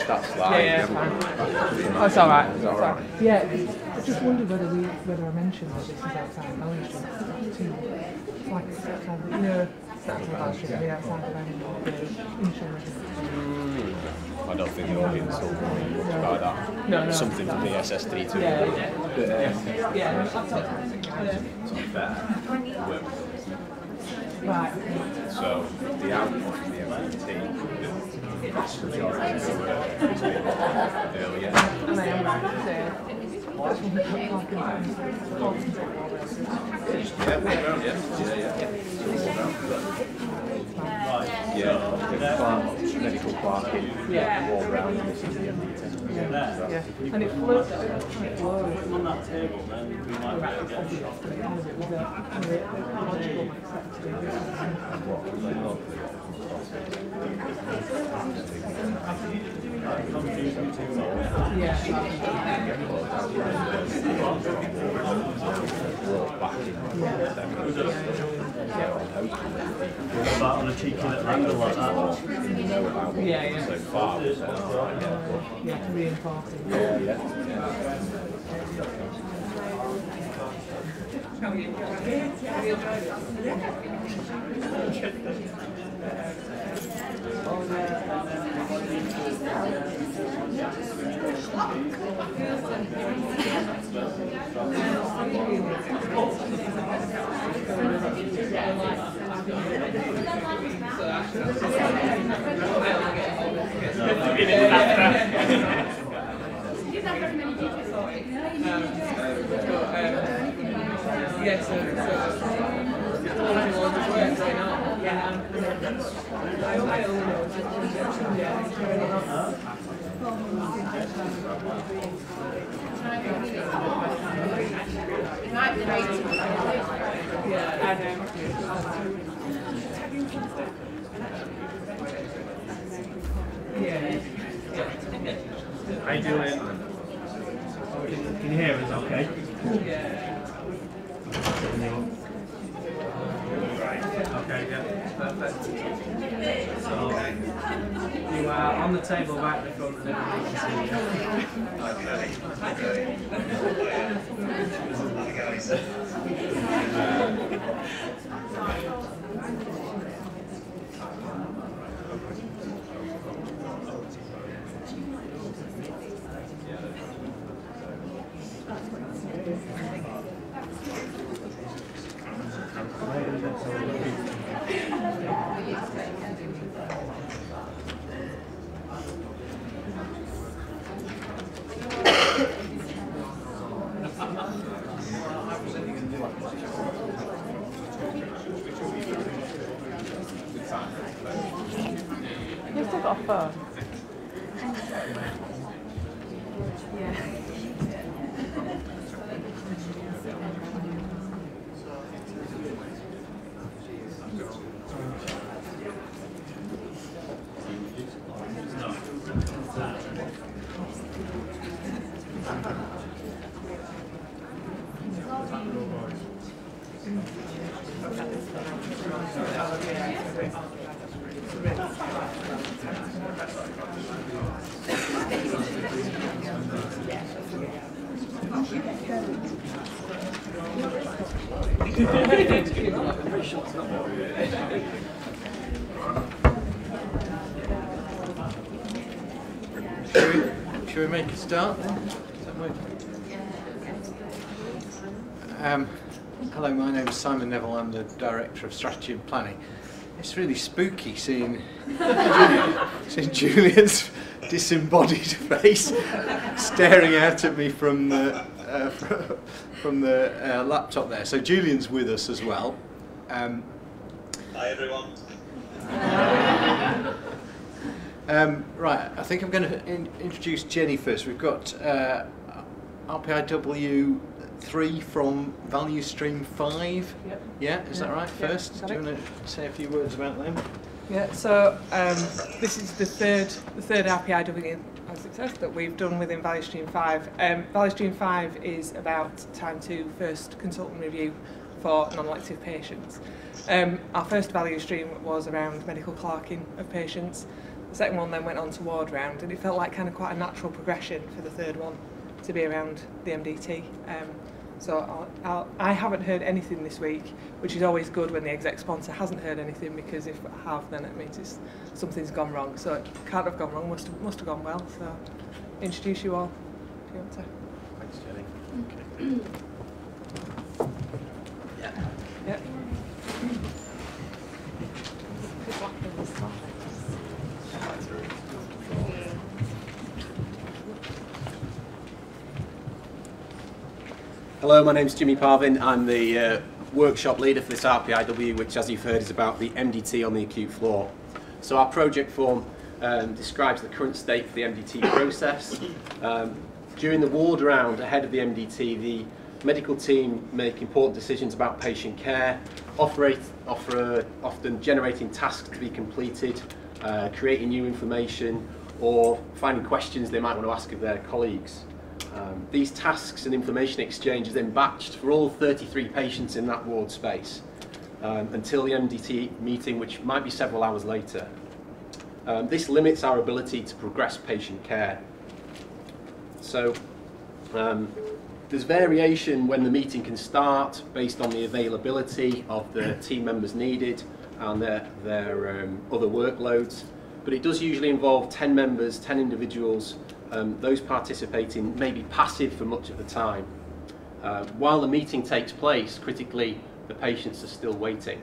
that slide. Yeah, fine. That's all right. That's all right. Yeah, I just wondered whether I mentioned that this is outside Valley Street. It's like it's outside, you know, it's outside Valley Street, the outside of the insurance. I don't think the audience will worry much about that. No. Something from the SS3 too. Yeah. Right. So the output from the MIT, the vast majority of earlier. And I am right there. Medical parking, walk around, and this is the MIT. And it flows. On that table, then we might get a shot. About on a cheeky little angle like that. So far. To reinforce it. How you doing? Can you hear us okay? Okay, yeah, perfect. So, you are on the table right in front of everybody can see You've still got a phone. Should we make a start then? Hello, my name is Simon Neville. I'm the Director of Strategy and Planning. It's really spooky seeing Julian's disembodied face staring out at me from the laptop there. So Julian's with us as well. Hi everyone. Right, I think I'm going to introduce Jenny first. We've got RPIW 3 from Value Stream 5. Yep. Yeah, is that right? First, do you want to say a few words about them? Yeah. So this is the third RPIW success that we've done within Value Stream 5. Value Stream 5 is about time to first consultant review for non-elective patients. Our first value stream was around medical clerking of patients. The second one then went on to ward round, and it felt like kind of quite a natural progression for the third one to be around the MDT. So I haven't heard anything this week, which is always good when the exec sponsor hasn't heard anything, because if I have, then it means something's gone wrong. So it can't have gone wrong, must have gone well. So introduce you all if you want to. Thanks, Jenny. Yeah. Hello, my name's Jimmy Parvin. I'm the workshop leader for this RPIW, which, as you've heard, is about the MDT on the acute floor. So our project form describes the current state for the MDT process. During the ward round ahead of the MDT, the medical team make important decisions about patient care, often generating tasks to be completed, creating new information, or finding questions they might want to ask of their colleagues. These tasks and information exchange is then batched for all 33 patients in that ward space until the MDT meeting, which might be several hours later. This limits our ability to progress patient care. So there's variation when the meeting can start based on the availability of the team members needed and their other workloads, but it does usually involve 10 members, 10 individuals. Those participating may be passive for much of the time. While the meeting takes place, critically, the patients are still waiting.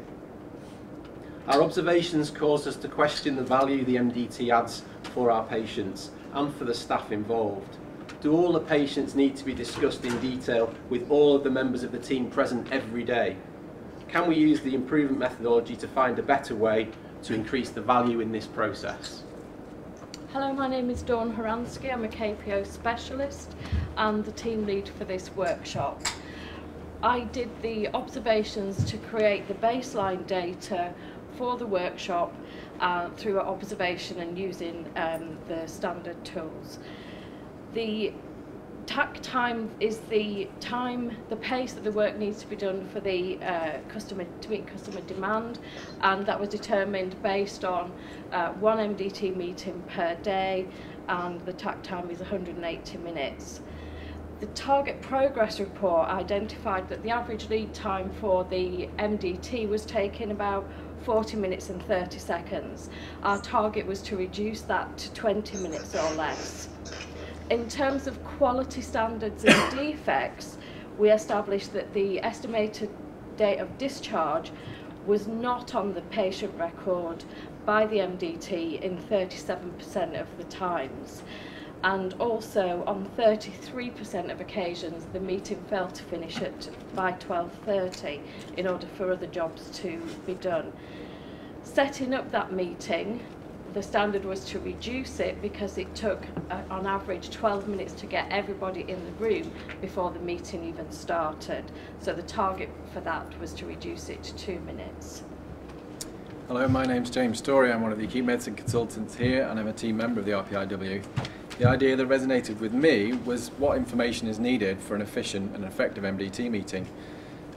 Our observations caused us to question the value the MDT adds for our patients and for the staff involved. Do all the patients need to be discussed in detail with all of the members of the team present every day? Can we use the improvement methodology to find a better way to increase the value in this process? Hello, my name is Dawn Horansky. I'm a KPO specialist and the team lead for this workshop. I did the observations to create the baseline data for the workshop through observation and using the standard tools. The TAC time is the pace that the work needs to be done for the to meet customer demand, and that was determined based on one MDT meeting per day, and the TAC time is 180 minutes. The target progress report identified that the average lead time for the MDT was taking about 40 minutes and 30 seconds. Our target was to reduce that to 20 minutes or less. In terms of quality standards and defects, we established that the estimated date of discharge was not on the patient record by the MDT in 37% of the times. And also on 33% of occasions, the meeting failed to finish by 12:30 in order for other jobs to be done. Setting up that meeting, the standard was to reduce it because it took on average 12 minutes to get everybody in the room before the meeting even started. So the target for that was to reduce it to 2 minutes. Hello, my name's James Story. I'm one of the acute medicine consultants here and I'm a team member of the RPIW. The idea that resonated with me was what information is needed for an efficient and effective MDT meeting.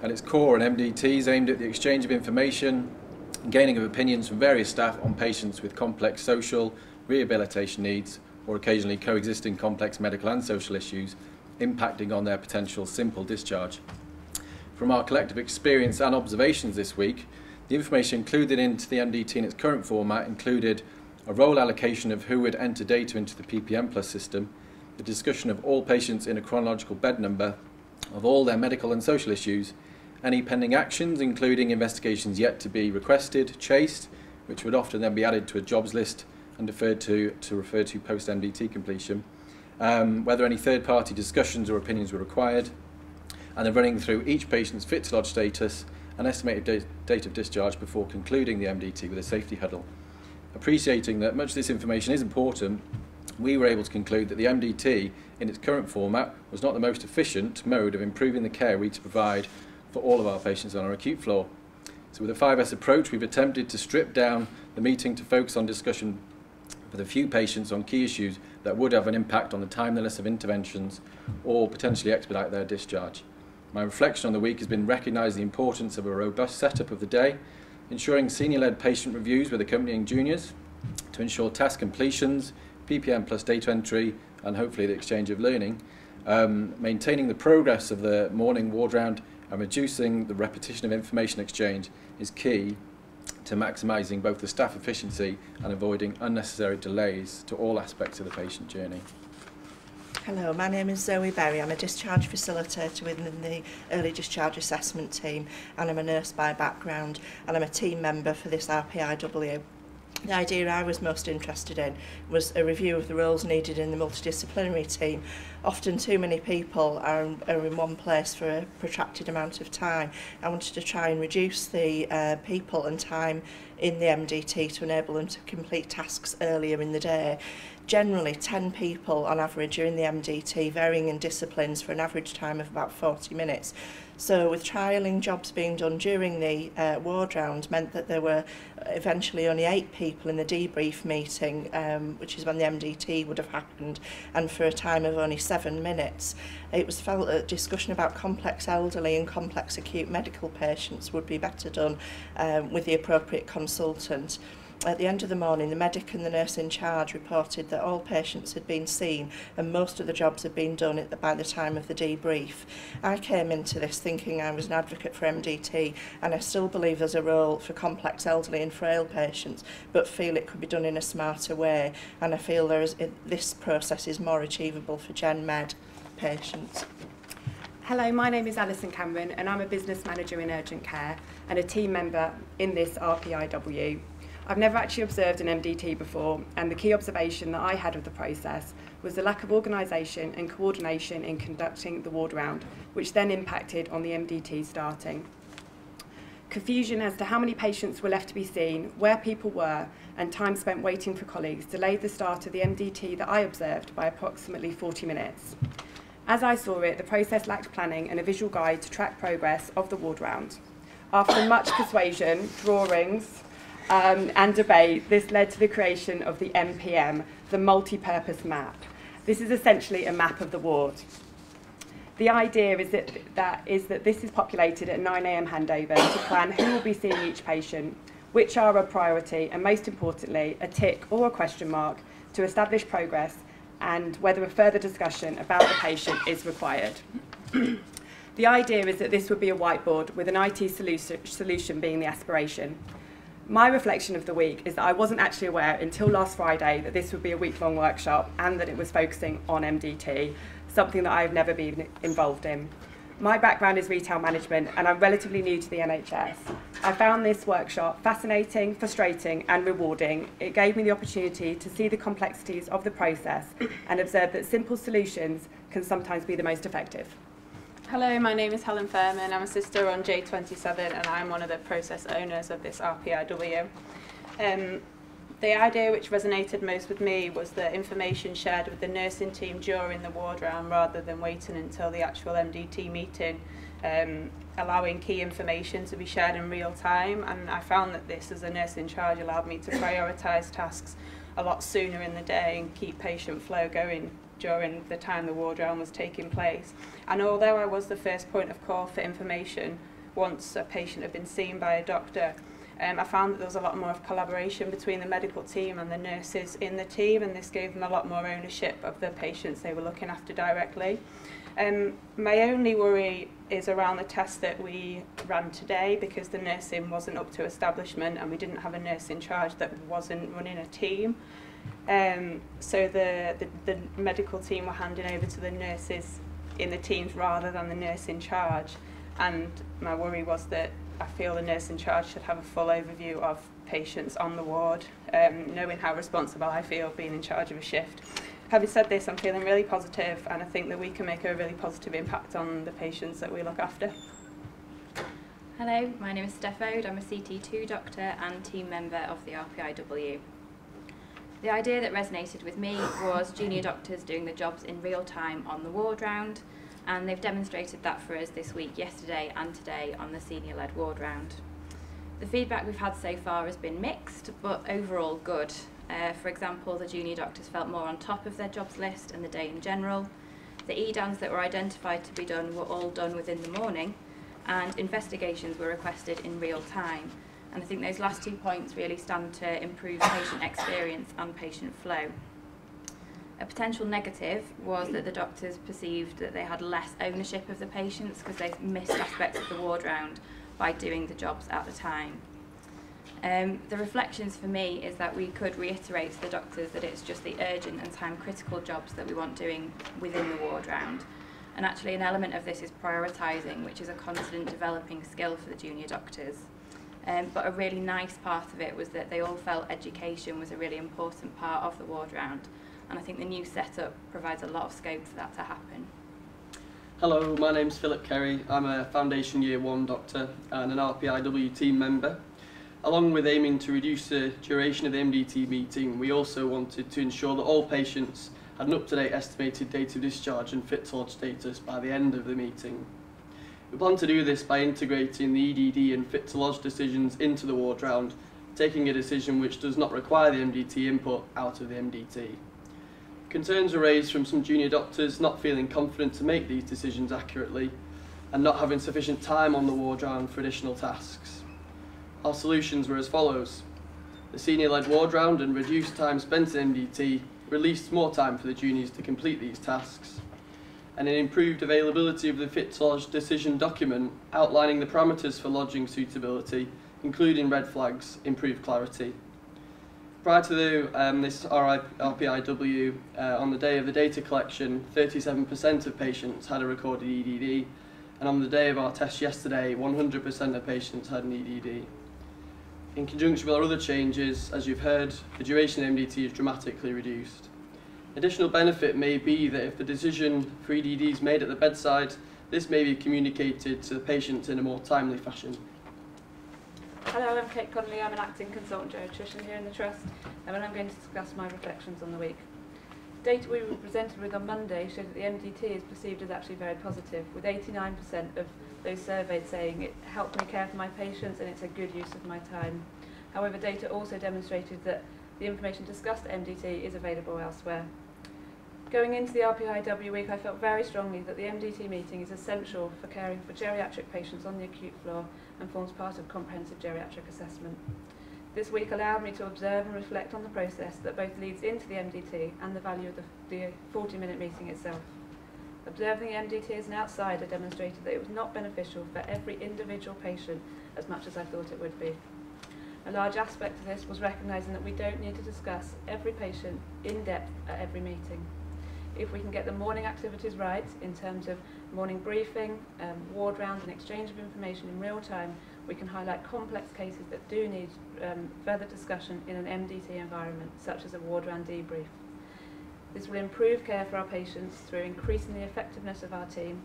At its core, an MDT is aimed at the exchange of information, gaining of opinions from various staff on patients with complex social, rehabilitation needs, or occasionally coexisting complex medical and social issues impacting on their potential simple discharge. From our collective experience and observations this week, the information included into the MDT in its current format included a role allocation of who would enter data into the PPM Plus system, the discussion of all patients in a chronological bed number, of all their medical and social issues, any pending actions, including investigations yet to be requested, chased, which would often then be added to a jobs list and referred to post-MDT completion, whether any third-party discussions or opinions were required, and then running through each patient's fit to lodge status and estimated date of discharge before concluding the MDT with a safety huddle. Appreciating that much of this information is important, we were able to conclude that the MDT in its current format was not the most efficient mode of improving the care we provide for all of our patients on our acute floor. So with a 5S approach, we've attempted to strip down the meeting to focus on discussion with a few patients on key issues that would have an impact on the timeliness of interventions or potentially expedite their discharge. My reflection on the week has been recognise the importance of a robust setup of the day, ensuring senior-led patient reviews with accompanying juniors, to ensure task completions, PPM plus data entry, and hopefully the exchange of learning, maintaining the progress of the morning ward round and reducing the repetition of information exchange is key to maximising both the staff efficiency and avoiding unnecessary delays to all aspects of the patient journey. Hello, my name is Zoe Berry. I'm a discharge facilitator within the early discharge assessment team, and I'm a nurse by background, and I'm a team member for this RPIW. The idea I was most interested in was a review of the roles needed in the multidisciplinary team. Often too many people are in one place for a protracted amount of time. I wanted to try and reduce the people and time in the MDT to enable them to complete tasks earlier in the day. Generally 10 people on average are in the MDT, varying in disciplines, for an average time of about 40 minutes. So with trialling jobs being done during the ward round meant that there were eventually only 8 people in the debrief meeting, which is when the MDT would have happened, and for a time of only 7 minutes. It was felt that discussion about complex elderly and complex acute medical patients would be better done with the appropriate consultant. At the end of the morning, the medic and the nurse in charge reported that all patients had been seen and most of the jobs had been done by the time of the debrief. I came into this thinking I was an advocate for MDT, and I still believe there's a role for complex elderly and frail patients, but feel it could be done in a smarter way, and I feel this process is more achievable for Gen Med patients. Hello, my name is Alison Cameron, and I'm a business manager in urgent care and a team member in this RPIW. I've never actually observed an MDT before, and the key observation that I had of the process was the lack of organisation and coordination in conducting the ward round, which then impacted on the MDT starting. Confusion as to how many patients were left to be seen, where people were, and time spent waiting for colleagues delayed the start of the MDT that I observed by approximately 40 minutes. As I saw it, the process lacked planning and a visual guide to track progress of the ward round. After much persuasion, drawings, and debate, this led to the creation of the MPM, the multi-purpose map. This is essentially a map of the ward. The idea is that this is populated at 9 AM handover to plan who will be seeing each patient, which are a priority, and most importantly, a tick or a question mark to establish progress and whether a further discussion about the patient is required. The idea is that this would be a whiteboard with an IT solution being the aspiration. My reflection of the week is that I wasn't actually aware until last Friday that this would be a week-long workshop and that it was focusing on MDT, something that I've never been involved in. My background is retail management and I'm relatively new to the NHS. I found this workshop fascinating, frustrating and rewarding. It gave me the opportunity to see the complexities of the process and observe that simple solutions can sometimes be the most effective. Hello, my name is Helen Fairman. I'm a sister on J27 and I'm one of the process owners of this RPIW. The idea which resonated most with me was the information shared with the nursing team during the ward round rather than waiting until the actual MDT meeting, allowing key information to be shared in real time, and I found that this as a nurse in charge allowed me to prioritise tasks a lot sooner in the day and keep patient flow going during the time the ward round was taking place. And although I was the first point of call for information once a patient had been seen by a doctor, I found that there was a lot more of collaboration between the medical team and the nurses in the team, and this gave them a lot more ownership of the patients they were looking after directly. My only worry is around the test that we ran today, because the nursing wasn't up to establishment and we didn't have a nurse in charge that wasn't running a team. So the medical team were handing over to the nurses in the teams rather than the nurse in charge, and my worry was that I feel the nurse in charge should have a full overview of patients on the ward, knowing how responsible I feel being in charge of a shift. Having said this, I'm feeling really positive and I think that we can make a really positive impact on the patients that we look after. Hello, my name is Steph Ode. I'm a CT2 doctor and team member of the RPIW. The idea that resonated with me was junior doctors doing the jobs in real time on the ward round, and they've demonstrated that for us this week, yesterday and today on the senior-led ward round. The feedback we've had so far has been mixed, but overall good. For example, the junior doctors felt more on top of their jobs list and the day in general. The EDANs that were identified to be done were all done within the morning, and investigations were requested in real time, And I think those last 2 points really stand to improve patient experience and patient flow. A potential negative was that the doctors perceived that they had less ownership of the patients because they missed aspects of the ward round by doing the jobs at the time. The reflections for me is that we could reiterate to the doctors that it's just the urgent and time critical jobs that we want doing within the ward round. And actually an element of this is prioritising, which is a constant developing skill for the junior doctors. But a really nice part of it was that they all felt education was a really important part of the ward round. And I think the new setup provides a lot of scope for that to happen. Hello, my name's Philip Kerry. I'm a Foundation Year 1 doctor and an RPIW team member. Along with aiming to reduce the duration of the MDT meeting, we also wanted to ensure that all patients had an up-to-date estimated date of discharge and fit to lodge status by the end of the meeting. We plan to do this by integrating the EDD and fit to lodge decisions into the ward round, taking a decision which does not require the MDT input out of the MDT. Concerns are raised from some junior doctors not feeling confident to make these decisions accurately and not having sufficient time on the ward round for additional tasks. Our solutions were as follows. The senior-led ward round and reduced time spent in MDT released more time for the juniors to complete these tasks, and an improved availability of the fit to lodge decision document outlining the parameters for lodging suitability, including red flags, improved clarity. Prior to this RPIW, on the day of the data collection, 37% of patients had a recorded EDD, and on the day of our test yesterday, 100% of patients had an EDD. In conjunction with our other changes, as you've heard, the duration of MDT is dramatically reduced. Additional benefit may be that if the decision for EDD is made at the bedside, this may be communicated to the patients in a more timely fashion. Hello, I'm Kate Connolly. I'm an acting consultant geriatrician here in the Trust, and I'm going to discuss my reflections on the week. Data we were presented with on Monday showed that the MDT is perceived as actually very positive, with 89% of those surveyed saying it helped me care for my patients and it's a good use of my time. However, data also demonstrated that the information discussed at MDT is available elsewhere. Going into the RPIW week, I felt very strongly that the MDT meeting is essential for caring for geriatric patients on the acute floor and forms part of comprehensive geriatric assessment. This week allowed me to observe and reflect on the process that both leads into the MDT and the value of the 40-minute meeting itself. Observing the MDT as an outsider demonstrated that it was not beneficial for every individual patient as much as I thought it would be. A large aspect of this was recognising that we don't need to discuss every patient in depth at every meeting. If we can get the morning activities right in terms of morning briefing, ward rounds and exchange of information in real time, we can highlight complex cases that do need further discussion in an MDT environment, such as a ward round debrief. This will improve care for our patients through increasing the effectiveness of our team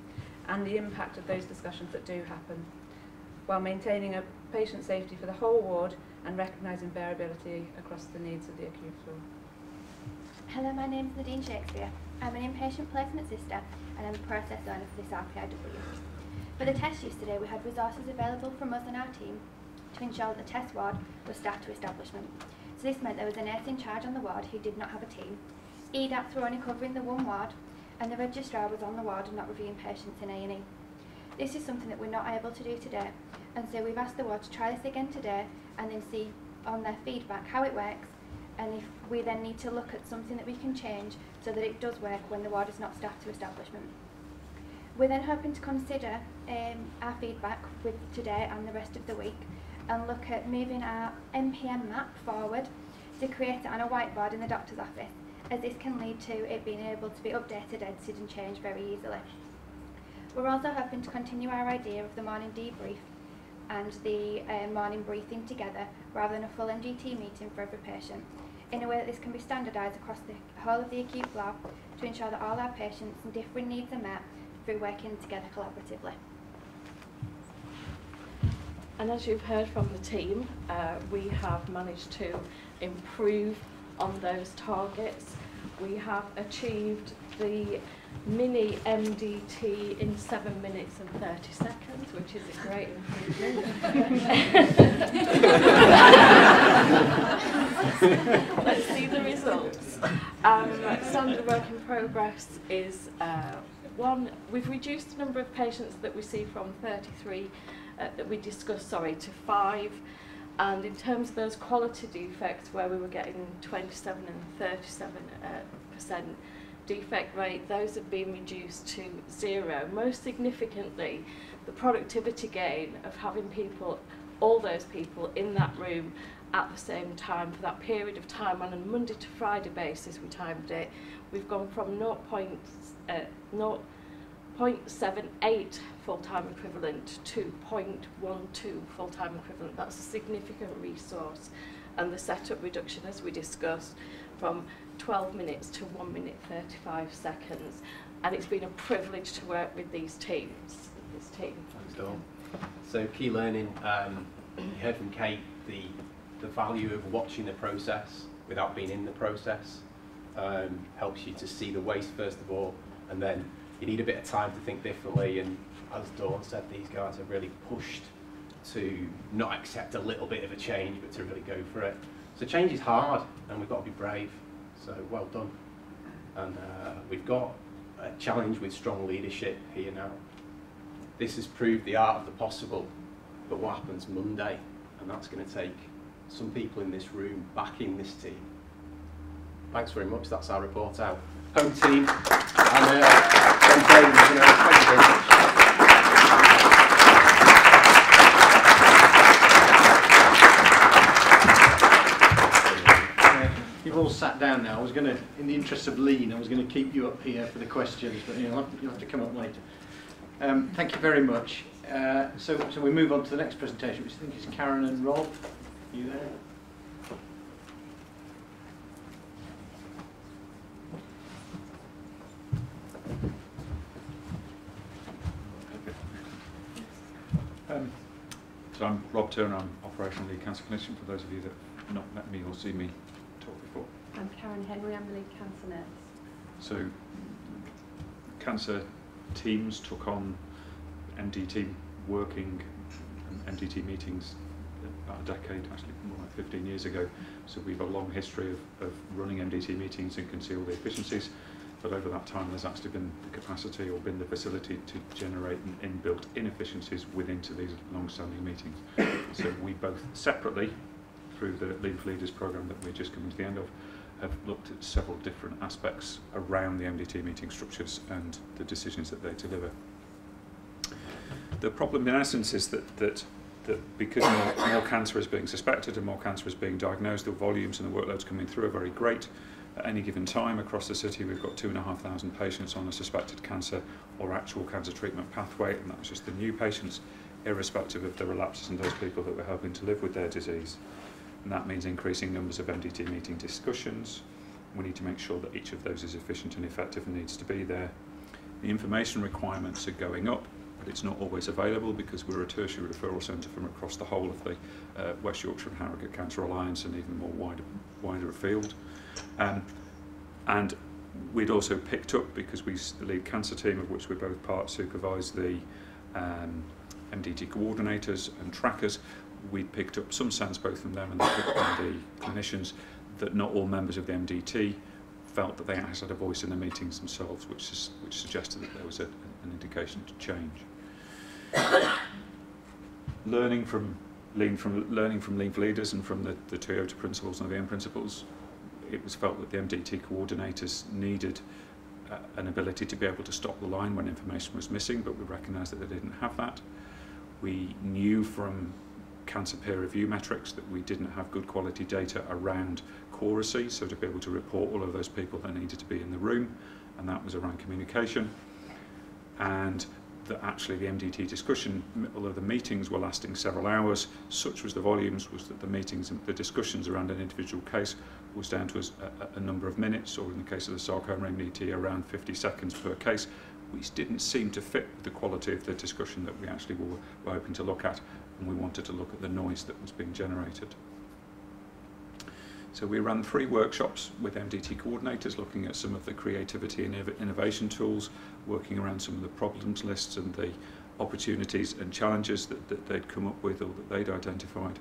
and the impact of those discussions that do happen, while maintaining a patient safety for the whole ward and recognising variability across the needs of the acute floor. Hello, my name is Nadine Shakespeare. I'm an inpatient placement sister and I'm the process owner for this RPIW. For the test yesterday, we had resources available from us and our team to ensure that the test ward was staff to establishment. So this meant there was a nurse in charge on the ward who did not have a team. EDAPs were only covering the one ward, and the registrar was on the ward and not reviewing patients in A&E. This is something that we're not able to do today, and so we've asked the ward to try this again today and then see on their feedback how it works, and if we then need to look at something that we can change so that it does work when the ward is not staffed to establishment. We're then hoping to consider our feedback with today and the rest of the week and look at moving our MPM map forward to create it on a whiteboard in the doctor's office, as this can lead to it being able to be updated, edited and changed very easily. We're also hoping to continue our idea of the morning debrief and the morning briefing together rather than a full MDT meeting for every patient, in a way that this can be standardised across the whole of the acute floor to ensure that all our patients and different needs are met through working together collaboratively. And as you've heard from the team, we have managed to improve on those targets. We have achieved the mini MDT in 7 minutes and 30 seconds, which is a great improvement. Let's see the results. Standard work in progress is 1. We've reduced the number of patients that we see from 33 that we discussed, to 5. And in terms of those quality defects, where we were getting 27 and 37% defect rate, those have been reduced to 0. Most significantly, the productivity gain of having people, all those people in that room at the same time for that period of time on a Monday to Friday basis, we timed it, we've gone from 0.78 full-time equivalent to 0.12 full-time equivalent. That's a significant resource. And the setup reduction, as we discussed, from 12 minutes to 1 minute 35 seconds. And it's been a privilege to work with these teams. This team. Thanks, Dawn. So key learning, you heard from Kate the value of watching the process without being in the process. Helps you to see the waste first of all, and then you need a bit of time to think differently. And as Dawn said, these guys are really pushed to not accept a little bit of a change, but to really go for it. So change is hard, and we've got to be brave. So well done. And we've got a challenge with strong leadership here now. This has proved the art of the possible, but what happens Monday? And that's going to take some people in this room backing this team. Thanks very much. That's our report out. Home team. And thank you very much. You've all sat down now. I was going to, in the interest of lean, I was going to keep you up here for the questions, but you'll have to come up later. Thank you very much. So we move on to the next presentation, which I think is Karen and Rob. Are you there? So I'm Rob Turner, I'm Operational Lead Cancer Clinician, for those of you that have not met me or seen me talk before. I'm Karen Henry, I'm the lead cancer nurse. So cancer teams took on MDT working and MDT meetings about a decade, actually more like 15 years ago. So we've a long history of running MDT meetings and can see all the efficiencies. But over that time, there's actually been the capacity or been the facility to generate inbuilt inefficiencies into these long-standing meetings. So we both separately, through the Lead for Leaders program that we're just coming to the end of, have looked at several different aspects around the MDT meeting structures and the decisions that they deliver. The problem in essence is that because more cancer is being suspected and more cancer is being diagnosed, the volumes and the workloads coming through are very great. At any given time across the city, we've got 2,500 patients on a suspected cancer or actual cancer treatment pathway, and that's just the new patients, irrespective of the relapses and those people that we're helping to live with their disease. And that means increasing numbers of MDT meeting discussions. We need to make sure that each of those is efficient and effective and needs to be there. The information requirements are going up, but it's not always available because we're a tertiary referral centre from across the whole of the West Yorkshire and Harrogate Cancer Alliance and even more wider afield. And we'd also picked up, because the lead cancer team, of which we're both part, supervise the MDT coordinators and trackers, we'd picked up some sense both from them and the clinicians that not all members of the MDT felt that they actually had a voice in the meetings themselves, which suggested that there was an indication to change. Learning from Lean for Leaders and from the Toyota principles and the VM principles, it was felt that the MDT coordinators needed an ability to be able to stop the line when information was missing, but we recognised that they didn't have that. We knew from cancer peer review metrics that we didn't have good quality data around choracy, so to be able to report all of those people that needed to be in the room, and that was around communication. And that actually the MDT discussion, although the meetings were lasting several hours, such was the volumes, was that the meetings and the discussions around an individual case was down to a number of minutes, or in the case of the sarcoma MDT, around 50 seconds per case, which didn't seem to fit with the quality of the discussion that we actually were hoping to look at, and we wanted to look at the noise that was being generated. So we ran 3 workshops with MDT coordinators, looking at some of the creativity and innovation tools, working around some of the problems lists and the opportunities and challenges that they'd come up with or that they'd identified.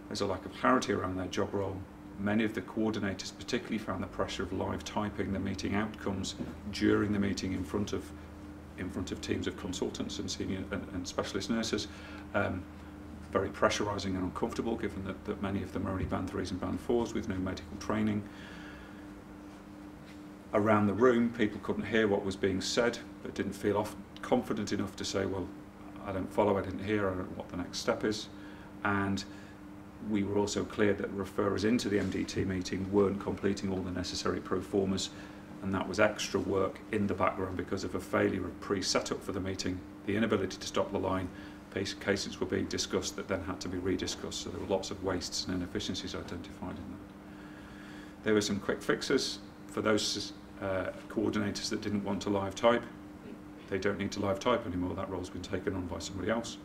There's a lack of clarity around their job role. Many of the coordinators particularly found the pressure of live typing the meeting outcomes during the meeting in front of teams of consultants and senior and specialist nurses very pressurising and uncomfortable, given that many of them are only band 3s and band 4s with no medical training. Around the room, people couldn't hear what was being said, but didn't feel confident enough to say, well, I don't follow, I didn't hear, I don't know what the next step is. And we were also clear that referrers into the MDT meeting weren't completing all the necessary pro formas, and that was extra work in the background because of a failure of pre-setup for the meeting, the inability to stop the line. Cases were being discussed that then had to be rediscussed, so there were lots of wastes and inefficiencies identified in that. There were some quick fixes for those coordinators that didn't want to live type. They don't need to live type anymore, that role's been taken on by somebody else.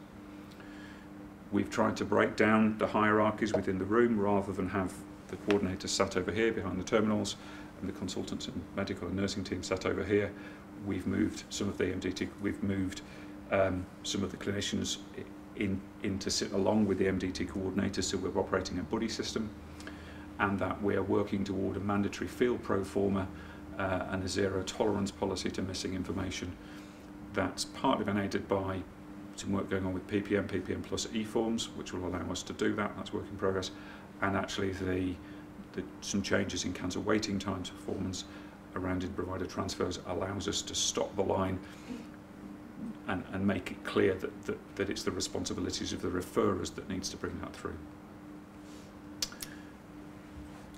We've tried to break down the hierarchies within the room rather than have the coordinators sat over here behind the terminals and the consultants and medical and nursing team sat over here. We've moved some of the MDT, we've moved some of the clinicians in to sit along with the MDT coordinators, so we're operating a buddy system, and that we're working toward a mandatory field pro forma and a zero tolerance policy to missing information. That's partly been aided by some work going on with PPM plus e-forms, which will allow us to do that. That's work in progress. And actually some changes in cancer waiting times performance around in provider transfers allows us to stop the line and make it clear that it's the responsibilities of the referrers that needs to bring that through.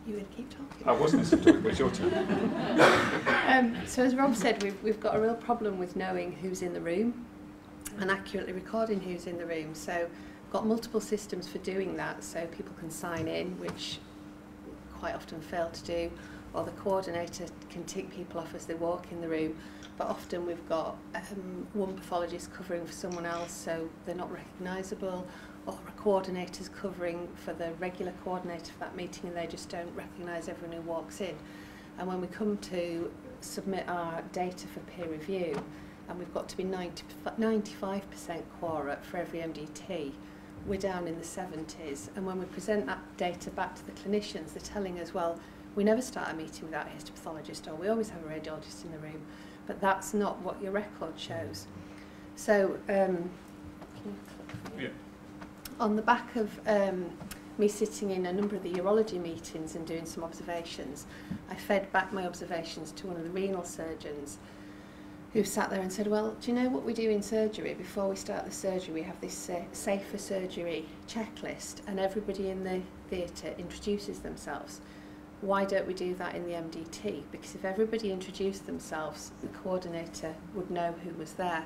You would keep talking. I wasn't talking, but it's your turn. So as Rob said, we've got a real problem with knowing who's in the room and accurately recording who's in the room. So we've got multiple systems for doing that, so people can sign in, which quite often fail to do, or the coordinator can tick people off as they walk in the room. But often we've got one pathologist covering for someone else, so they're not recognisable, or a coordinator's covering for the regular coordinator for that meeting and they just don't recognise everyone who walks in. And when we come to submit our data for peer review, and we've got to be 95% quora for every MDT, we're down in the 70s. And when we present that data back to the clinicians, they're telling us, well, we never start a meeting without a histopathologist, or we always have a radiologist in the room, but that's not what your record shows. So, on the back of me sitting in a number of the urology meetings and doing some observations, I fed back my observations to one of the renal surgeons who sat there and said, well, do you know what we do in surgery? Before we start the surgery, we have this safer surgery checklist, and everybody in the theatre introduces themselves. Why don't we do that in the MDT? Because if everybody introduced themselves, the coordinator would know who was there.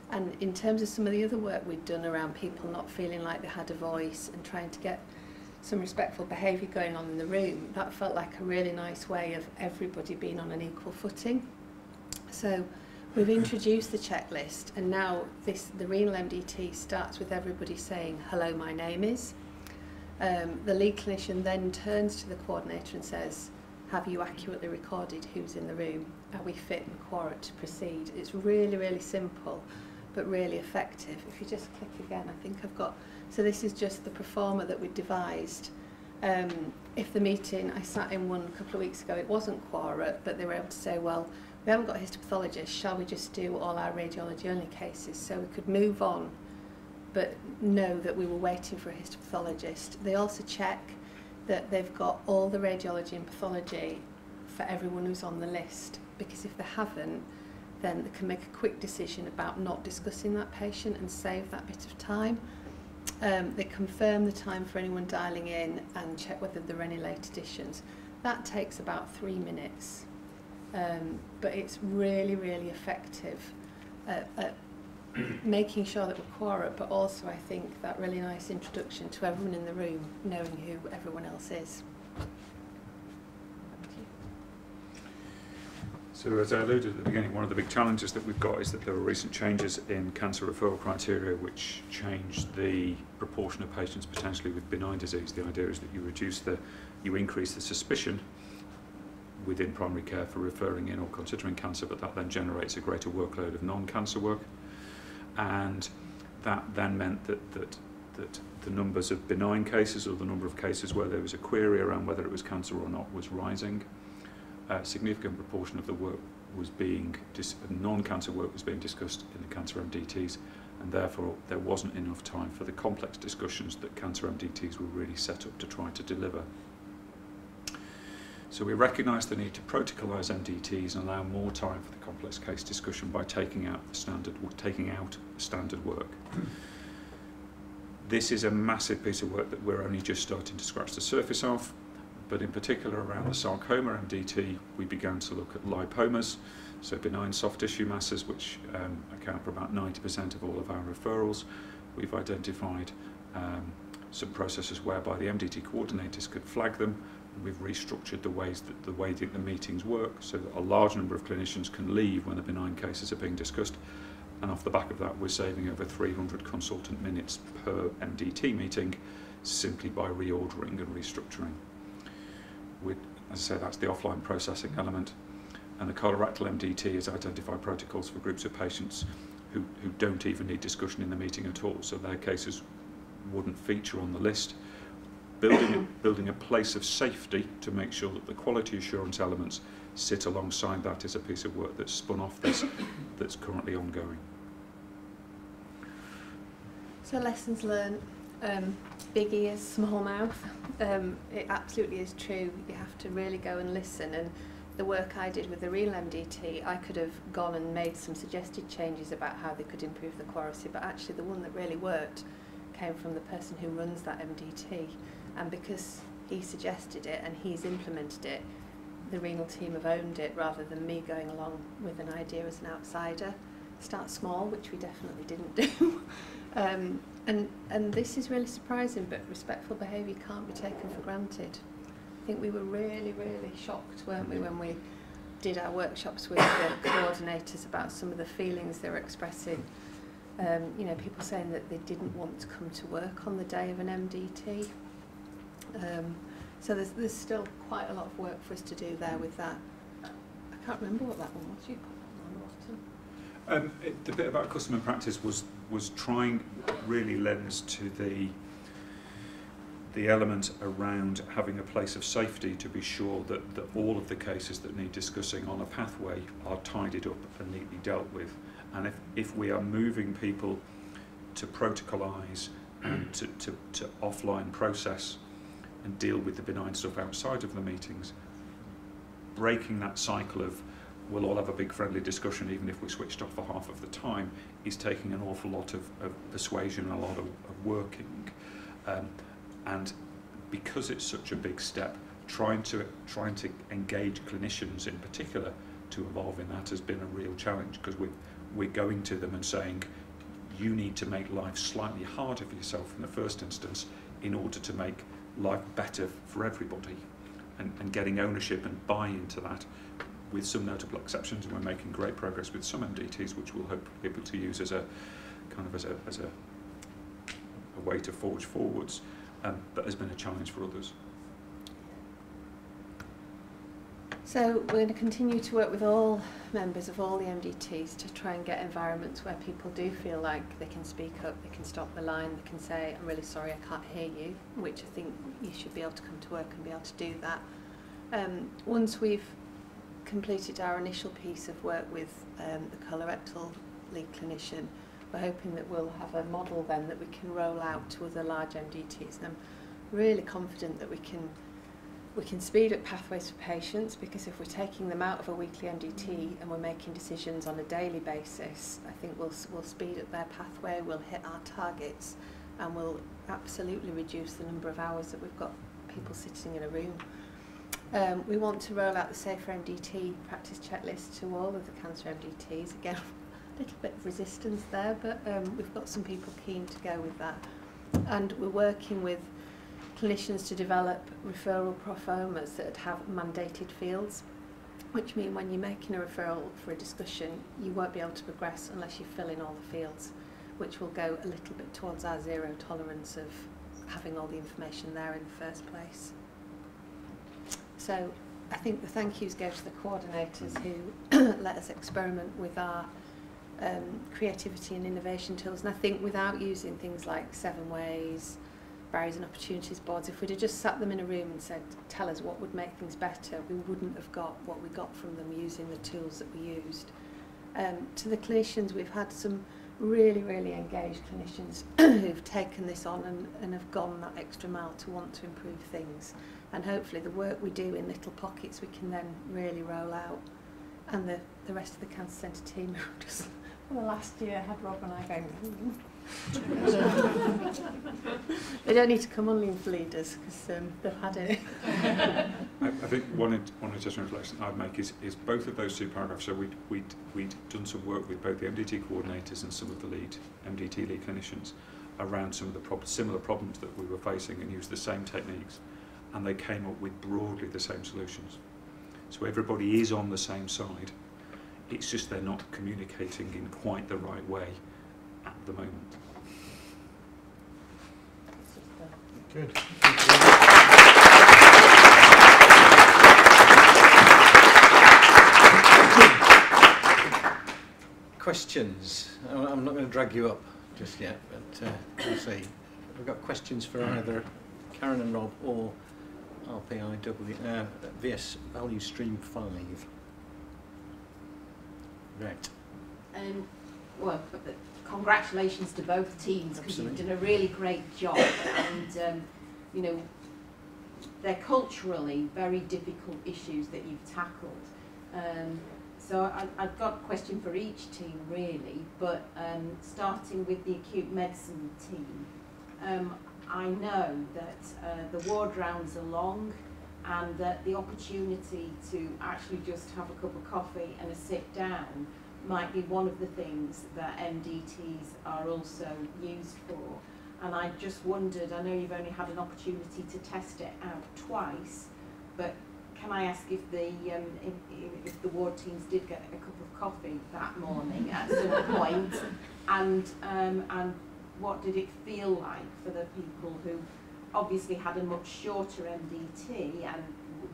And in terms of some of the other work we'd done around people not feeling like they had a voice and trying to get some respectful behaviour going on in the room, that felt like a really nice way of everybody being on an equal footing. So we've introduced the checklist, and now the renal MDT starts with everybody saying, hello, my name is. The lead clinician then turns to the coordinator and says, have you accurately recorded who's in the room? Are we fit and quorate to proceed? It's really, really simple, but really effective. If you just click again, I think I've got, so this is just the performer that we devised. If the meeting, I sat in one a couple of weeks ago, it wasn't quorate, but they were able to say, well, we haven't got a histopathologist, shall we just do all our radiology only cases? So we could move on, but know that we were waiting for a histopathologist. They also check that they've got all the radiology and pathology for everyone who's on the list, because if they haven't, then they can make a quick decision about not discussing that patient and save that bit of time. They confirm the time for anyone dialing in and check whether there are any late additions. That takes about 3 minutes, but it's really, really effective at making sure that we're quorate, but also I think that really nice introduction to everyone in the room, knowing who everyone else is. So as I alluded at the beginning, one of the big challenges that we've got is that there were recent changes in cancer referral criteria which changed the proportion of patients potentially with benign disease. The idea is that you increase the suspicion within primary care for referring in or considering cancer, but that then generates a greater workload of non-cancer work. And that then meant that the numbers of benign cases, or the number of cases where there was a query around whether it was cancer or not, was rising. A significant proportion of the work was being, non-cancer work was being discussed in the cancer MDTs, and therefore there wasn't enough time for the complex discussions that cancer MDTs were really set up to try to deliver. So we recognised the need to protocolise MDTs and allow more time for the complex case discussion by taking out standard work. This is a massive piece of work that we're only just starting to scratch the surface of, but in particular around the sarcoma MDT, we began to look at lipomas, so benign soft tissue masses, which account for about 90% of all of our referrals. We've identified some processes whereby the MDT coordinators could flag them. We've restructured the way that the meetings work so that a large number of clinicians can leave when the benign cases are being discussed, and off the back of that we're saving over 300 consultant minutes per MDT meeting simply by reordering and restructuring. As I say, that's the offline processing element, and the colorectal MDT has identified protocols for groups of patients who don't even need discussion in the meeting at all, so their cases wouldn't feature on the list. Building a place of safety to make sure that the quality assurance elements sit alongside that is a piece of work that's spun off this that's currently ongoing. So lessons learned, big ears, small mouth. It absolutely is true. You have to really go and listen, and the work I did with the renal MDT, I could have gone and made some suggested changes about how they could improve the quality, but actually the one that really worked came from the person who runs that MDT. And because he suggested it and he's implemented it, the renal team have owned it rather than me going along with an idea as an outsider. Start small, which we definitely didn't do. And this is really surprising, but respectful behaviour can't be taken for granted. I think we were really, really shocked, weren't we, when we did our workshops with the coordinators about some of the feelings they were expressing. You know, people saying that they didn't want to come to work on the day of an MDT. So there's still quite a lot of work for us to do there with that. I can't remember what that one was. You put that on the bottom. The bit about custom and practice was trying really lends to the element around having a place of safety to be sure that all of the cases that need discussing on a pathway are tidied up and neatly dealt with. And if we are moving people to protocolise and to offline process and deal with the benign stuff outside of the meetings, breaking that cycle of we'll all have a big friendly discussion even if we switched off for half of the time is taking an awful lot of persuasion and a lot of working. And because it's such a big step, trying to engage clinicians in particular to involve in that has been a real challenge, because we're going to them and saying you need to make life slightly harder for yourself in the first instance in order to make life better for everybody, and getting ownership and buy-in to that, with some notable exceptions. And we're making great progress with some MDTs, which we'll hopefully be able to use as a kind of as a way to forge forwards, but has been a challenge for others. So we're going to continue to work with all members of all the MDTs to try and get environments where people do feel like they can speak up, they can stop the line, they can say, I'm really sorry, I can't hear you, which I think you should be able to come to work and be able to do that. Once we've completed our initial piece of work with the colorectal lead clinician, we're hoping that we'll have a model then that we can roll out to other large MDTs. And I'm really confident that we can speed up pathways for patients, because if we're taking them out of a weekly MDT and we're making decisions on a daily basis, I think we'll speed up their pathway, we'll hit our targets, and we'll absolutely reduce the number of hours that we've got people sitting in a room. We want to roll out the Safer MDT practice checklist to all of the cancer MDTs. Again, a little bit of resistance there, but we've got some people keen to go with that. And we're working with clinicians to develop referral pro formas that have mandated fields, which mean when you're making a referral for a discussion, you won't be able to progress unless you fill in all the fields, which will go a little bit towards our zero tolerance of having all the information there in the first place. So I think the thank yous go to the coordinators who let us experiment with our creativity and innovation tools. And I think without using things like 7 ways, barriers and opportunities boards, if we'd have just sat them in a room and said, tell us what would make things better, we wouldn't have got what we got from them using the tools that we used. To the clinicians, we've had some really, really engaged clinicians who've taken this on and have gone that extra mile to want to improve things. And hopefully the work we do in little pockets we can then really roll out. And the rest of the Cancer Centre team just for the last year had Rob and I going, they don't need to come on Lymph Leaders because they've had it. I think one interesting reflection I'd make is both of those two paragraphs. So we'd done some work with both the MDT coordinators and some of the MDT lead clinicians around some of the similar problems that we were facing, and used the same techniques, and they came up with broadly the same solutions. So everybody is on the same side. It's just they're not communicating in quite the right way at the moment. Good. Questions? I'm not going to drag you up just yet, but we'll see. We've got questions for either Karen and Rob or RPIW, VS Value Stream 5. Right. Well, congratulations to both teams, because you've done a really great job, and you know, they're culturally very difficult issues that you've tackled. So I've got a question for each team really, but starting with the acute medicine team, I know that the ward rounds are long, and that the opportunity to actually just have a cup of coffee and a sit down might be one of the things that MDTs are also used for. And I just wondered, I know you've only had an opportunity to test it out twice, but can I ask if the ward teams did get a cup of coffee that morning at some point, and what did it feel like for the people who obviously had a much shorter MDT, and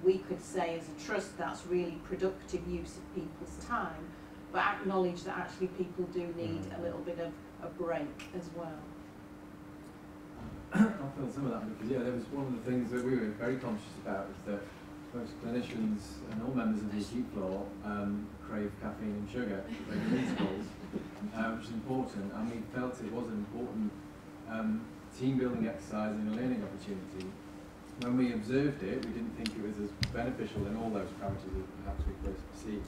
we could say as a trust that's really productive use of people's time, but acknowledge that actually people do need a little bit of a break as well. I feel some of that because, yeah, there was one of the things that we were very conscious about is that most clinicians and all members of the acute floor crave caffeine and sugar at their intervals, which is important, and we felt it was an important team building exercise and a learning opportunity. When we observed it, we didn't think it was as beneficial in all those parameters as perhaps we first perceived.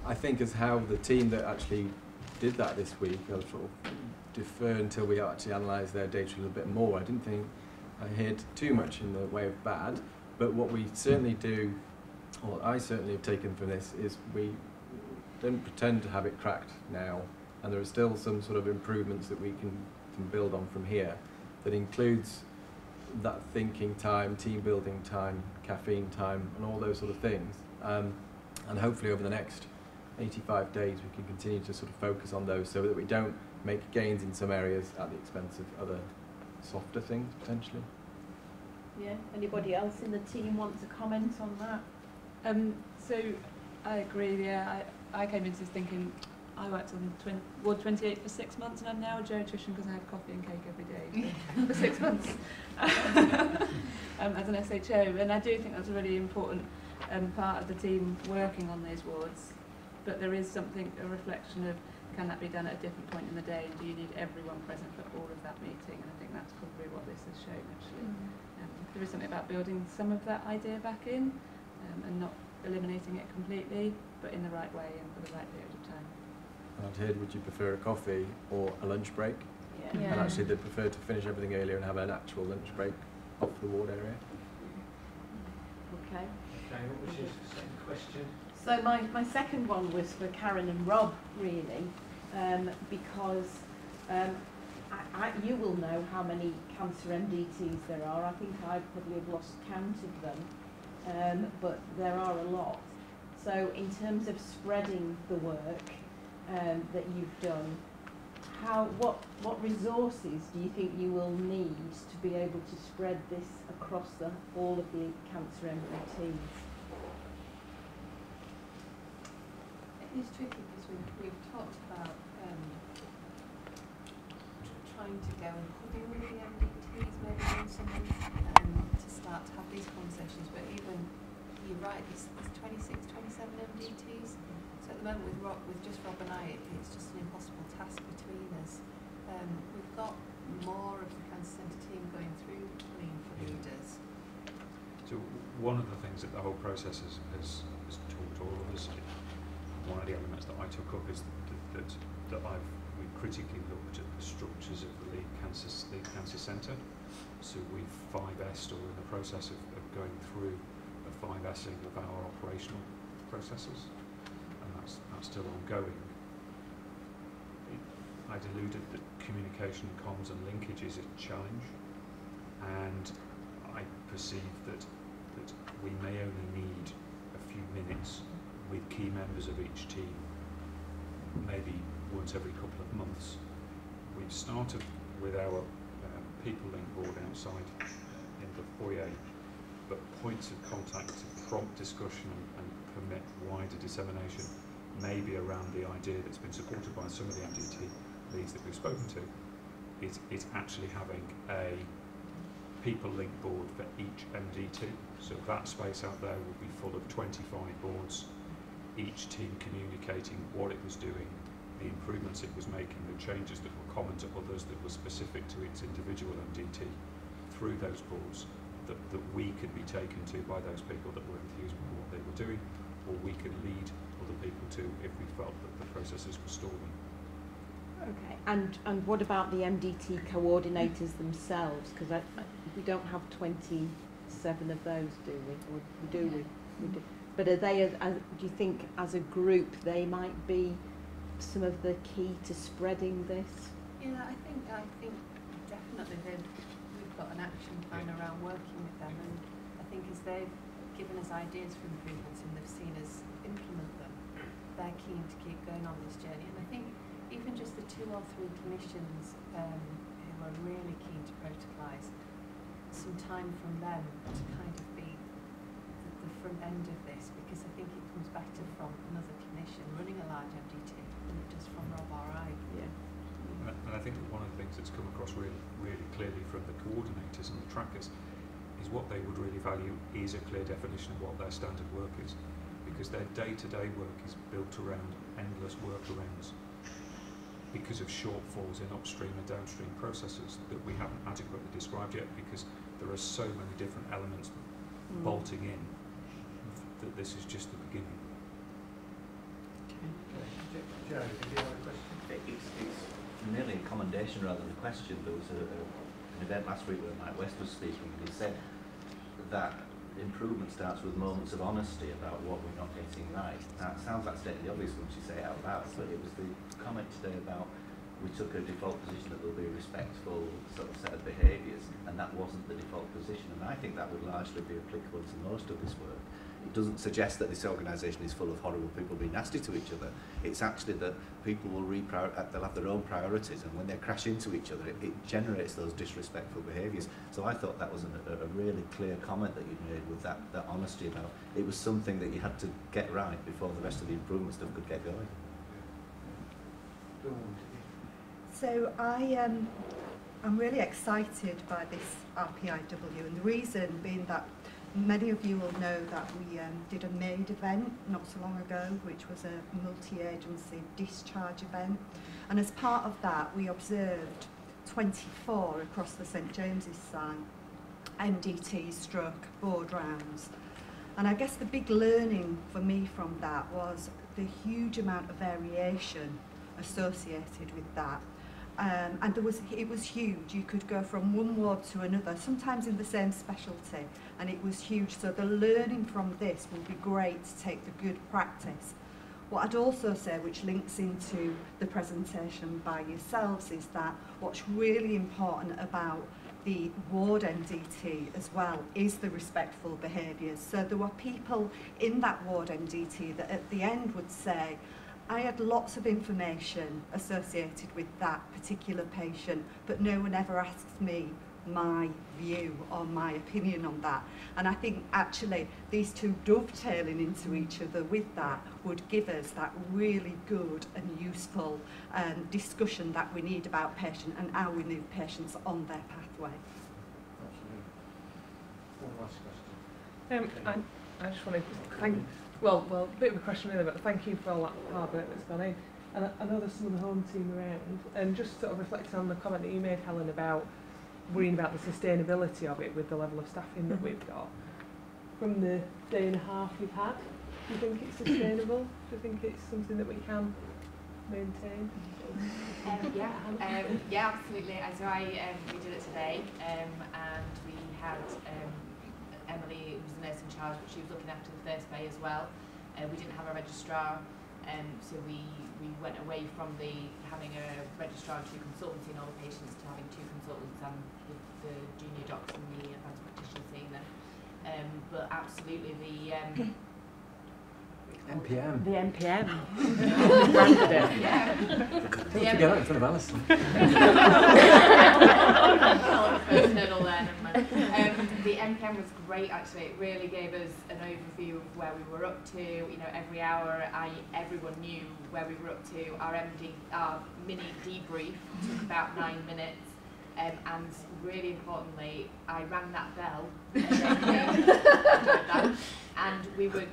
I think as how the team that actually did that this week, I'll sort of defer until we actually analyse their data a little bit more. I didn't think I heard too much in the way of bad, but what we certainly do, or I certainly have taken from this, is we don't pretend to have it cracked now, and there are still some sort of improvements that we can build on from here that includes that thinking time, team building time, caffeine time, and all those sort of things. And hopefully over the next 85 days we can continue to sort of focus on those so that we don't make gains in some areas at the expense of other softer things potentially. Yeah, anybody else in the team want to comment on that? So I agree, yeah, I came into this thinking I worked on Ward 28 for 6 months, and I'm now a geriatrician because I have coffee and cake every day for 6 months as an SHO, and I do think that's a really important part of the team working on these wards. But there is something, a reflection of, can that be done at a different point in the day, and do you need everyone present for all of that meeting? And I think that's probably what this has shown actually. There is something about building some of that idea back in, and not eliminating it completely, but in the right way and for the right period of time. I'd heard, would you prefer a coffee or a lunch break? Yeah. And actually they'd prefer to finish everything earlier and have an actual lunch break off the ward area. Okay. Okay, what was your second question? So my second one was for Karen and Rob, really, because you will know how many cancer MDTs there are. I think I probably have lost count of them, but there are a lot. So in terms of spreading the work that you've done, what resources do you think you will need to be able to spread this across all of the cancer MDTs? It's tricky because we've talked about trying to go and hub in with the MDTs maybe once a month to start to have these conversations, but even, you're right, there's 26, 27 MDTs, so the moment with just Rob and I, it's just an impossible task between us. We've got more of the Cancer Centre team going through Lean for Leaders. So one of the things that the whole process has taught all of us, one of the elements that I took up is that we critically looked at the structures of the Leeds Cancer Centre. So we've 5S'd, or in the process of going through a 5S'ing of our operational processes, and that's still ongoing. I'd alluded that communication, comms and linkage is a challenge, and I perceive that we may only need a few minutes with key members of each team, maybe once every couple of months. We've started with our people link board outside in the foyer, but points of contact to prompt discussion and permit wider dissemination may be around the idea that's been supported by some of the MDT leads that we've spoken to, is actually having a people link board for each MDT. So that space out there will be full of 25 boards, each team communicating what it was doing, the improvements it was making, the changes that were common to others that were specific to its individual MDT through those boards that we could be taken to by those people that were enthused with what they were doing, or we could lead other people to if we felt that the processes were stalling. Okay, and what about the MDT coordinators themselves? Because we don't have 27 of those, do we? Or do we? We do. But are they, do you think as a group, they might be some of the key to spreading this? Yeah, I think definitely we've got an action plan around working with them, and I think as they've given us ideas for improvements and they've seen us implement them, they're keen to keep going on this journey. And I think even just the 2 or 3 clinicians who are really keen to protocolise, some time from them to kind of be the front end of this, because I think it comes better from another clinician running a large MDT than it does from Rob or I. Yeah. And I think that one of the things that's come across really clearly from the coordinators and the trackers is what they would really value is a clear definition of what their standard work is, because their day-to-day work is built around endless workarounds because of shortfalls in upstream and downstream processes that we haven't adequately described yet, because there are so many different elements bolting in that this is just the beginning. Joe, did you have a question? It's nearly a commendation rather than a question. There was an event last week where Mike West was speaking, and he said that improvement starts with moments of honesty about what we're not getting right. Now, it sounds like stating the obvious once you say it out loud, but it was the comment today about we took a default position that will be a respectful sort of set of behaviours, and that wasn't the default position, and I think that would largely be applicable to most of this work. It doesn't suggest that this organisation is full of horrible people being nasty to each other. It's actually that people will they'll have their own priorities, and when they crash into each other, it generates those disrespectful behaviours. So I thought that was a really clear comment that you'd made with that honesty about it was something that you had to get right before the rest of the improvement stuff could get going. So I'm really excited by this RPIW, and the reason being that many of you will know that we did a MAID event not so long ago, which was a multi-agency discharge event, and as part of that we observed 24 across the St James's site MDT stroke board rounds. And I guess the big learning for me from that was the huge amount of variation associated with that. And it was huge. You could go from one ward to another, sometimes in the same specialty, and it was huge. So the learning from this will be great to take the good practice. What I'd also say, which links into the presentation by yourselves, is that what's really important about the ward MDT as well is the respectful behaviours. So there were people in that ward MDT that at the end would say, I had lots of information associated with that particular patient, but no one ever asked me my view or my opinion on that. And I think actually these two dovetailing into each other with that would give us that really good and useful discussion that we need about patient and how we move patients on their pathway. Absolutely. One last question. I just want to well, a bit of a question really, but thank you for all that hard work that's gone in. And I know there's some of the home team around, and just sort of reflecting on the comment that you made, Helen, about worrying about the sustainability of it with the level of staffing that we've got. From the day and a half we've had, do you think it's sustainable? Do you think it's something that we can maintain? Yeah, absolutely. So we did it today, and we had Emily, who was the nurse in charge, but she was looking after the first bay as well. We didn't have a registrar, so we went away from having a registrar and 2 consultants seeing all the patients to having 2 consultants and the junior docs and the advanced practitioners seeing them. But absolutely NPM. The NPM. Yeah. Don't forget that in front of Alison. First hurdle there, the NPM was great actually. It really gave us an overview of where we were up to. You know, every hour everyone knew where we were up to. Our mini debrief took about 9 minutes. And really importantly, I rang that bell and we would,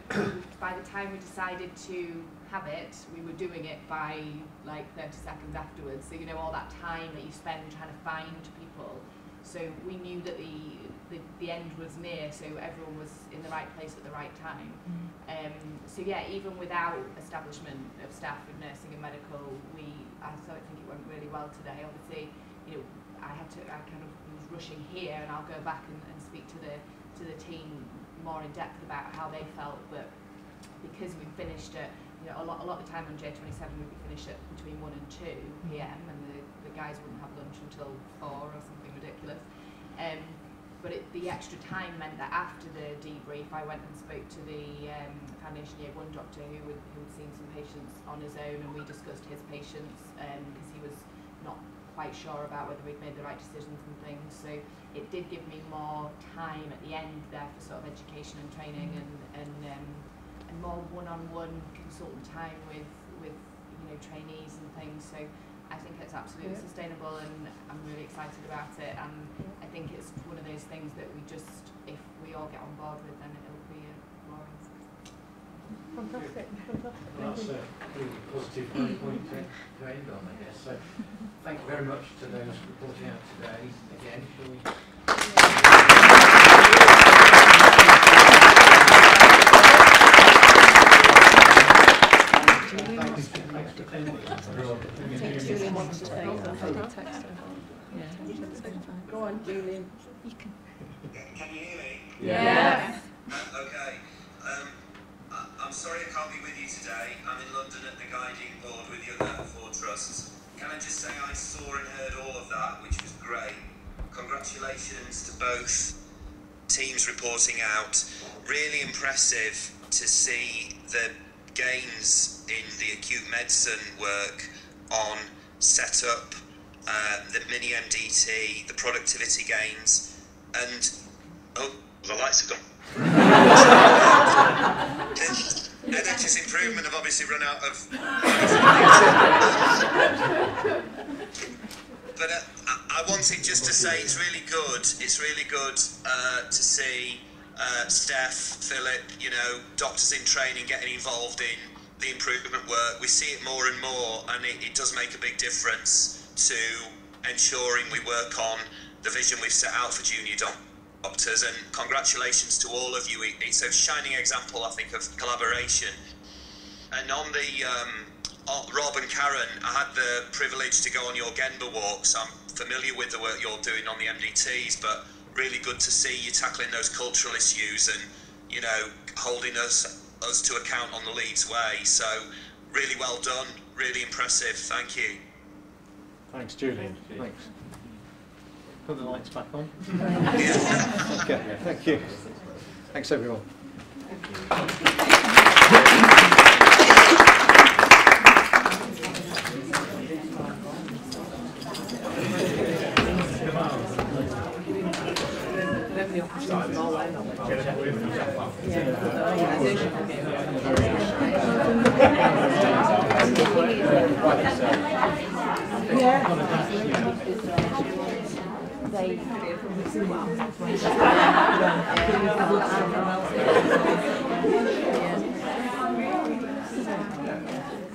by the time we decided to have it, we were doing it by like 30 seconds afterwards. So, you know, all that time that you spend trying to find people. So we knew that the end was near, so everyone was in the right place at the right time. So yeah, even without establishment of staff in nursing and medical, I think it went really well today. Obviously, you know, I kind of was rushing here, and I'll go back and speak to the team more in depth about how they felt. But because we finished at, you know, a lot of the time on J27 we'd be finished at between 1 and 2 p.m. and the guys wouldn't have lunch until 4 or something ridiculous. But the extra time meant that after the debrief, I went and spoke to the Foundation Year 1 doctor who had seen some patients on his own, and we discussed his patients because he was not quite sure about whether we'd made the right decisions and things. So it did give me more time at the end there for sort of education and training and more one-on-one consultant time with you know, trainees and things. So I think it's absolutely sustainable, and I'm really excited about it. And I think it's one of those things that we just, if we all get on board with, then it'll be glorious. Fantastic. Well, that's a really positive point to end on, I guess. So thank you very much to those reporting out today. Again, shall we? Julian wants to take that. Go on, Julian. You can. Can you hear me? Yes. Okay. I'm sorry I can't be with you today. I'm in London at the guiding board with the other 4 trusts. Can I just say I saw and heard all of that, which was great. Congratulations to both teams reporting out. Really impressive to see the gains in the acute medicine work on setup, the mini MDT, the productivity gains, and oh, the lights have gone. NHS improvement have obviously run out of. But I wanted just to say it's really good. It's really good to see Steph, Philip, you know, doctors in training getting involved in the improvement work. We see it more and more, and it does make a big difference to ensuring we work on the vision we've set out for junior doctors. And congratulations to all of you. It's a shining example, I think, of collaboration. And on the Rob and Karen, I had the privilege to go on your Genba walks. I'm familiar with the work you're doing on the MDTs, but really good to see you tackling those cultural issues and, you know, holding us to account on the Leeds way. So really well done, really impressive. Thank you. Thanks, Julian. Thanks. Put the lights back on. Okay, thank you. Thanks, everyone. Yeah.